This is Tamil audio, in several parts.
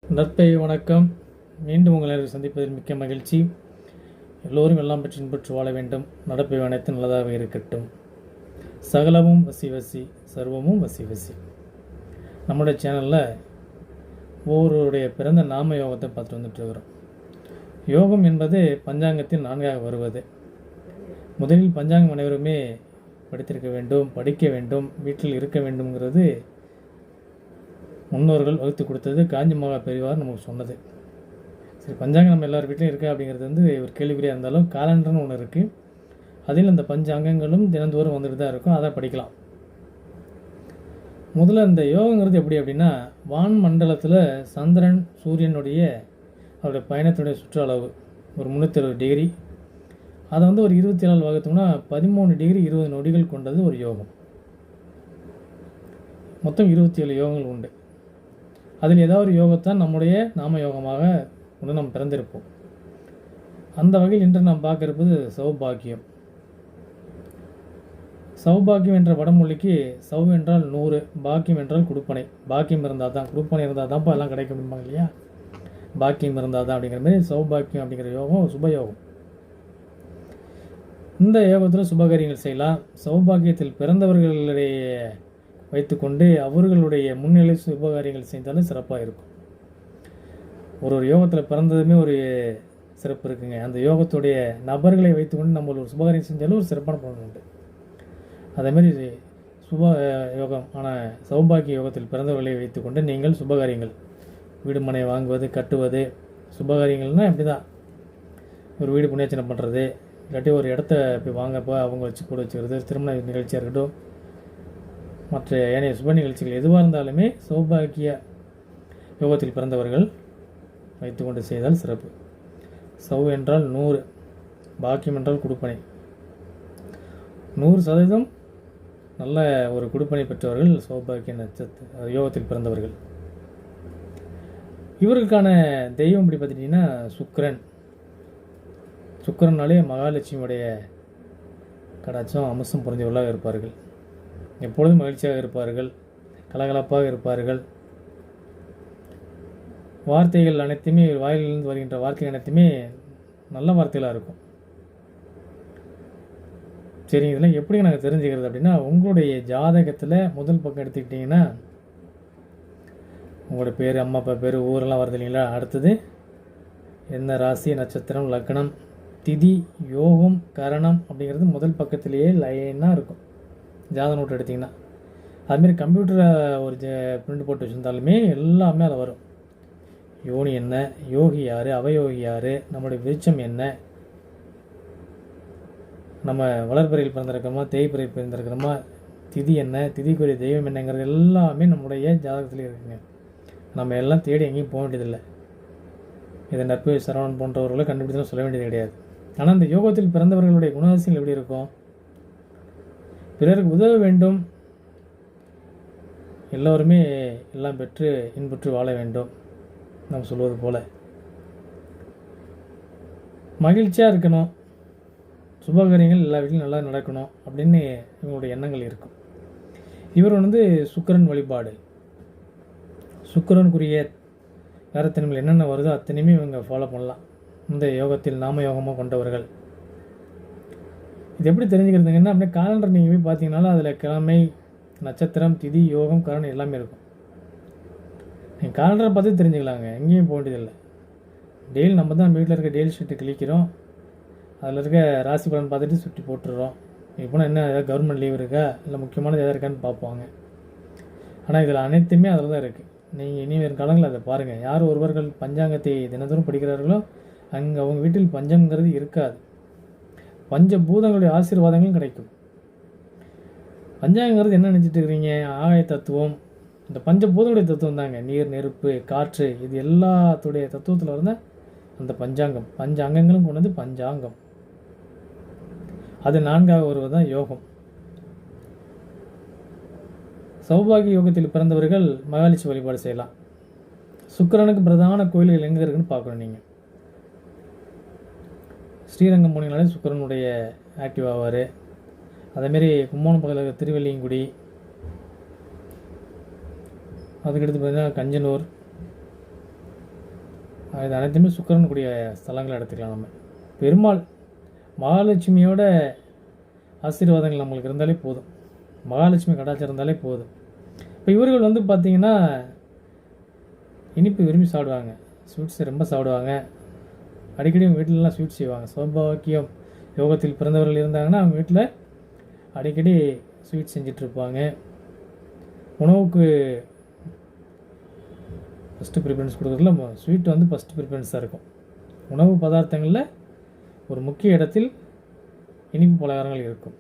நற்பை வணக்கம். மீண்டும் உங்களை சந்திப்பதில் மிக்க மகிழ்ச்சி. எல்லோரும் எல்லாம் பற்றி இன்பற்று வாழ வேண்டும். நடப்பை அனைத்து நல்லதாக இருக்கட்டும். சகலமும் வசி வசி, சர்வமும் வசி வசி. நம்முடைய சேனலில் ஒவ்வொருடைய பிறந்த நாம யோகத்தை பார்த்துட்டு வந்துட்டு இருக்கிறோம். யோகம் என்பது பஞ்சாங்கத்தில் 4ஆக வருவது. முதலில் பஞ்சாங்கம் அனைவருமே படித்திருக்க வேண்டும், படிக்க வேண்டும், வீட்டில் இருக்க வேண்டும்ங்கிறது முன்னோர்கள் வகுத்து கொடுத்தது. காஞ்சி மகா பெரியவார் நமக்கு சொன்னது. சரி, பஞ்சாங்கம் நம்ம எல்லார் வீட்லையும் இருக்கா அப்படிங்கிறது ஒரு கேள்விக்குறியாக இருந்தாலும் காலண்டர்னு ஒன்று இருக்குது. அதில் அந்த பஞ்சாங்கங்களும் தினந்தோறும் வந்துட்டு தான் இருக்கும். அதை படிக்கலாம். முதல்ல இந்த யோகங்கிறது எப்படி அப்படின்னா, வான் மண்டலத்தில் சந்திரன் சூரியனுடைய அவருடைய பயணத்துடைய சுற்றளவு ஒரு 360 டிகிரி. அதை ஒரு 24 வகுத்தோம்னா 13 டிகிரி 20 நொடிகள் கொண்டது ஒரு யோகம். மொத்தம் 27 யோகங்கள் உண்டு. அதில் ஏதாவது ஒரு யோகத்தான் நம்முடைய நாம யோகமாக நம்ம பிறந்திருப்போம். அந்த வகையில் இன்று நாம் பார்க்க இருப்பது சௌபாக்கியம். சௌபாக்கியம் என்ற வடமொழிக்கு சௌ என்றால் 100, பாக்கியம் என்றால் கொடுப்பனை. பாக்கியம் இருந்தால் தான், கொடுப்பனை இருந்தால் தான்ப்பா எல்லாம் கிடைக்க முடியுமாங்க இல்லையா? பாக்கியம் இருந்தால் தான் அப்படிங்கிற மாதிரி சௌபாக்கியம் அப்படிங்கிற யோகம் சுபயோகம். இந்த யோகத்தில் சுபகாரியங்கள் செய்யலாம். சௌபாக்கியத்தில் பிறந்தவர்களுடைய வைத்துக்கொண்டு அவர்களுடைய முன்னிலை சுபகாரியங்கள் செய்தாலும் சிறப்பாக இருக்கும். ஒரு யோகத்தில் பிறந்ததுமே ஒரு சிறப்பு இருக்குங்க. அந்த யோகத்துடைய நபர்களை வைத்துக்கொண்டு நம்ம ஒரு சுபகாரியம் செஞ்சாலும் ஒரு சிறப்பான பலன் உண்டு. அதேமாதிரி சுப யோகம் ஆனால் சௌபாக்கிய யோகத்தில் பிறந்தவர்களை வைத்துக்கொண்டு நீங்கள் சுபகாரியங்கள், வீடு மனை வாங்குவது, கட்டுவது, சுபகாரியங்கள்னால் எப்படி தான் ஒரு வீடு புண்ணியச்சனை பண்ணுறது, இல்லாட்டி ஒரு இடத்த போய் வாங்கப்போ அவங்க வச்சு கூட வச்சுக்கிறது, திருமண நிகழ்ச்சியாக இருக்கட்டும், மற்ற ஏனைய சுப நிகழ்ச்சிகள் எதுவாக இருந்தாலுமே சௌபாக்கிய யோகத்தில் பிறந்தவர்கள் வைத்துக்கொண்டு செய்தால் சிறப்பு. சௌ என்றால் 100, பாக்கியம் என்றால் கொடுப்பனை. 100% நல்ல ஒரு கொடுப்பனை பெற்றவர்கள் சௌபாக்கிய நட்சத்திர யோகத்தில் பிறந்தவர்கள். இவர்களுக்கான தெய்வம் எப்படி பார்த்துட்டிங்கன்னா சுக்கிரன். சுக்கிரனாலே மகாலட்சுமியுடைய கடாட்சம் அம்சம் புரிஞ்சவர்களாக இருப்பார்கள். எப்பொழுதும் மகிழ்ச்சியாக இருப்பார்கள், கலகலப்பாக இருப்பார்கள். வார்த்தைகள் அனைத்துமே வாயிலிருந்து வருகின்ற வார்த்தைகள் அனைத்துமே நல்ல வார்த்தைகளாக இருக்கும். சரி, இதெல்லாம் எப்படி நாங்கள் தெரிஞ்சுக்கிறது அப்படின்னா, உங்களுடைய ஜாதகத்தில் முதல் பக்கம் எடுத்துக்கிட்டிங்கன்னா உங்களோட பேர், அம்மா அப்பா பேர், ஊரெல்லாம் வருது இல்லைங்களா? அடுத்தது என்ன ராசி, நட்சத்திரம், லக்னம், திதி, யோகம், கரணம் அப்படிங்கிறது முதல் பக்கத்திலேயே லைனாக இருக்கும். ஜாதக நோட்டு எடுத்திங்கன்னா அதுமாரி கம்ப்யூட்டரை ஒரு பிரிண்ட் போட்டு வச்சுருந்தாலுமே எல்லாமே அதில் வரும். யோனி என்ன, யோகி யார், அவயோகி யார், நம்மளுடைய விருட்சம் என்ன, நம்ம வளர்பிறையில் பிறந்திருக்கிறோமா, தேய்பிறையில் பிறந்திருக்கிறோமா, திதி என்ன, திதிக்குரிய தெய்வம் என்னங்கிறது எல்லாமே நம்முடைய ஜாதகத்திலே இருக்குங்க. நம்ம எல்லாம் தேடி எங்கேயும் போக வேண்டியதில்லை. இதை நட்பு சரவணன் போன்றவர்களை கண்டுபிடிச்சாலும் சொல்ல வேண்டியது கிடையாது. ஆனால் இந்த யோகத்தில் பிறந்தவர்களுடைய குணாதிசயங்கள் எப்படி இருக்கும்? பிறருக்கு உதவ வேண்டும், எல்லோருமே எல்லாம் பெற்று இன்புற்று வாழ வேண்டும். நாம் சொல்வது போல மகிழ்ச்சியாக இருக்கணும், சுபகாரியங்கள் எல்லா வீட்டிலும் நல்லா நடக்கணும் அப்படின்னு இவங்களுடைய எண்ணங்கள் இருக்கும். இவர் சுக்கிரன் வழிபாடு, சுக்கிரனுக்குரிய வேறத்தன்மைகள் என்னென்ன வருதோ அத்தனையுமே இவங்க ஃபாலோ பண்ணலாம். இந்த யோகத்தில் நாம யோகமாக கொண்டவர்கள். இது எப்படி தெரிஞ்சுக்கிறதுங்கன்னா, அப்படியே காலண்டர் நீங்கள் போய் பார்த்தீங்கன்னாலும் அதில் கிழமை, நட்சத்திரம், திதி, யோகம், கரணம் எல்லாமே இருக்கும். நீங்கள் காலண்டரை பார்த்து தெரிஞ்சுக்கலாங்க, எங்கேயும் போக வேண்டியதில்லை. டெய்லி நம்ம தான் வீட்டில் இருக்க டெய்லி ஷீட்டு கிளிக்கிறோம், அதில் இருக்க ராசி பலன் பார்த்துட்டு சுற்றி போட்டுடுறோம். இப்போ என்ன ஏதாவது கவர்மெண்ட் லீவ் இருக்கா, இல்லை முக்கியமானது எதாவது இருக்கான்னு பார்ப்பாங்க. ஆனால் இதில் அனைத்துமே அதில் தான் இருக்குது. நீங்கள் இனி வேறு காலங்களில் அதை பாருங்கள். யார் ஒருவர்கள் பஞ்சாங்கத்தை தினந்தோறும் படிக்கிறார்களோ அங்கே அவங்க வீட்டில் பஞ்சங்கிறது இருக்காது. பஞ்சபூதங்களுடைய ஆசீர்வாதங்களும் கிடைக்கும். பஞ்சாங்கிறது என்ன நினச்சிட்டு இருக்கிறீங்க? ஆகாய தத்துவம், இந்த பஞ்சபூதங்களுடைய தத்துவம் தாங்க. நீர், நெருப்பு, காற்று, இது எல்லாத்துடைய தத்துவத்தில் இருந்தால் அந்த பஞ்சாங்கம். பஞ்ச அங்கங்களும் கொண்டது பஞ்சாங்கம். அது 4ஆக வருவது தான் யோகம். சௌபாகிய யோகத்தில் பிறந்தவர்கள் மகாலட்சுமி வழிபாடு செய்யலாம். சுக்கிரனுக்கு பிரதான கோயில்கள் எங்கே இருக்குன்னு பார்க்கணும். நீங்கள் ஸ்ரீரங்கம் போனீங்கனாலே சுக்கிரனுடைய ஆக்டிவ் ஆவார். அதேமாரி கும்போணம் பக்கத்தில் திருவெள்ளியங்குடி, அதுக்கடுத்து பார்த்தீங்கன்னா கஞ்சனூர், இது அனைத்துமே சுக்கிரன் கூடிய ஸ்தலங்களை எடுத்துக்கலாம். நம்ம பெருமாள் மகாலட்சுமியோட ஆசீர்வாதங்கள் நம்மளுக்கு இருந்தாலே போதும், மகாலட்சுமி கடாச்சாரம் இருந்தாலே போதும். இப்போ இவர்கள் வந்து பார்த்திங்கன்னா இனிப்பு விரும்பி சாப்பிடுவாங்க, ஸ்வீட்ஸ் ரொம்ப சாப்பிடுவாங்க, அடிக்கடி அவங்க வீட்டிலலாம் ஸ்வீட் செய்வாங்க. சௌபாக்கியம் யோகத்தில் பிறந்தவர்கள் இருந்தாங்கன்னா அவங்க வீட்டில் அடிக்கடி ஸ்வீட் செஞ்சிட்ருப்பாங்க. உணவுக்கு ஃபஸ்ட்டு ப்ரிஃபரன்ஸ் கொடுக்குறதுல ஸ்வீட் வந்து ஃபஸ்ட்டு ப்ரிஃபரன்ஸாக இருக்கும். உணவு பதார்த்தங்களில் ஒரு முக்கிய இடத்தில் இனிப்பு பலகாரங்கள் இருக்கும்.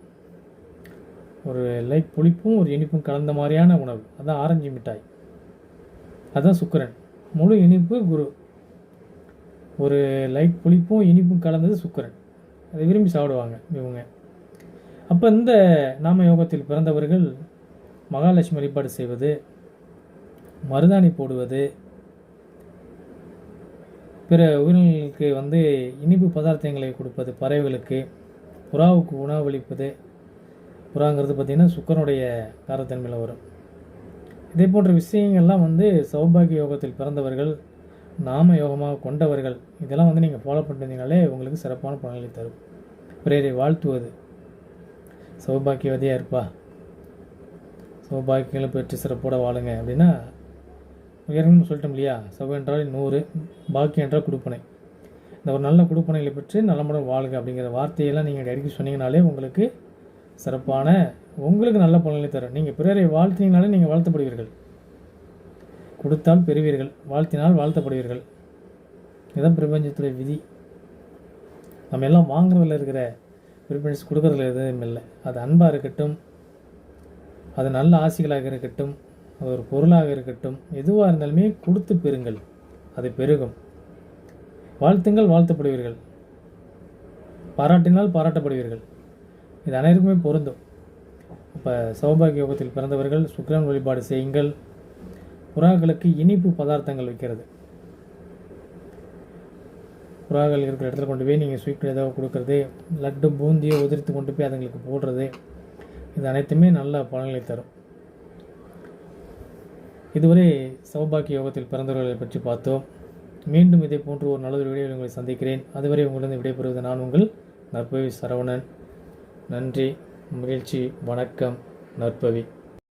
ஒரு லைட் புளிப்பும் ஒரு இனிப்பும் கலந்த மாதிரியான உணவு, அதுதான் ஆரஞ்சு மிட்டாய், அதுதான் சுக்கிரன். முழு இனிப்பு குரு, ஒரு லைட் புளிப்பும் இனிப்பும் கலந்தது சுக்கிரன். அதை விரும்பி சாப்பிடுவாங்க இவங்க. அப்போ இந்த நாம யோகத்தில் பிறந்தவர்கள் மகாலட்சுமி வழிபாடு செய்வது, மருதாணி போடுவது, பிற உயிரினங்களுக்கு வந்து இனிப்பு பதார்த்தங்களை கொடுப்பது, பறவைகளுக்கு, புறாவுக்கு உணவளிப்பது. புறாங்கிறது பார்த்திங்கன்னா சுக்கிரனுடைய காரத்தன்மையில் வரும். இதே போன்ற விஷயங்கள்லாம் வந்து சௌபாகிய யோகத்தில் பிறந்தவர்கள், நாம யோகமாக கொண்டவர்கள், இதெல்லாம் வந்து நீங்கள் ஃபாலோ பண்ணிட்டீங்கனாலே உங்களுக்கு சிறப்பான பலன்களை தரும். பிறரை வாழ்த்துவது, சௌபாகியவதியாக இருப்பா, சௌபாகியங்களை பெற்று சிறப்போட வாழுங்க அப்படின்னா, ஏற்கனவே சொல்லிட்டோம் இல்லையா, சௌ என்றால் 100, பாக்கியம் என்றால் கொடுப்பனை. இந்த ஒரு நல்ல கொடுப்பனைகளை பெற்று நலமுடன் வாழ்க அப்படிங்கிற வார்த்தையெல்லாம் நீங்கள் அடிக்கடி சொன்னீங்கனாலே உங்களுக்கு சிறப்பான, உங்களுக்கு நல்ல பலன்களை தரும். நீங்கள் பிறரை வாழ்த்தினீங்கனாலே நீங்கள் வாழ்த்தப்படுவீர்கள், கொடுத்தால் பெறுவீர்கள், வாழ்த்தினால் வாழ்த்தப்படுவீர்கள். இதுதான் பிரபஞ்சத்துடைய விதி. நம்ம எல்லாம் வாங்குறதுல இருக்கிற ப்ரிஃபரன்ஸ் கொடுக்குறதுல எதுவும் இல்லை. அது அன்பாக இருக்கட்டும், அது நல்ல ஆசைகளாக இருக்கட்டும், அது ஒரு பொருளாக இருக்கட்டும், எதுவாக இருந்தாலுமே கொடுத்து பெறுங்கள், அது பெருகும். வாழ்த்துங்கள், வாழ்த்தப்படுவீர்கள், பாராட்டினால் பாராட்டப்படுவீர்கள். இது அனைவருக்குமே பொருந்தும். இப்போ சௌபாகிய யோகத்தில் பிறந்தவர்கள் சுக்கிரன் வழிபாடு செய்யுங்கள். புறாக்களுக்கு இனிப்பு பதார்த்தங்கள் வைக்கிறது, புறாக்கள் இருக்கிற இடத்துல கொண்டு போய் நீங்கள் ஸ்வீட் ஏதாவது கொடுக்கறது, லட்டு பூந்தியை உதிர்த்து கொண்டு போய் அதுங்களுக்கு போடுறது, இது அனைத்துமே நல்ல பலன்களை தரும். இதுவரை சௌபாகிய யோகத்தில் பிறந்தவர்களை பற்றி பார்த்தோம். மீண்டும் இதே போன்று ஒரு நல்ல வீடியோவில் உங்களை சந்திக்கிறேன். அதுவரை உங்களிடம் விடைபெறுவது நான் உங்கள் நற்பவி சரவணன். நன்றி, மகிழ்ச்சி, வணக்கம், நற்பவி.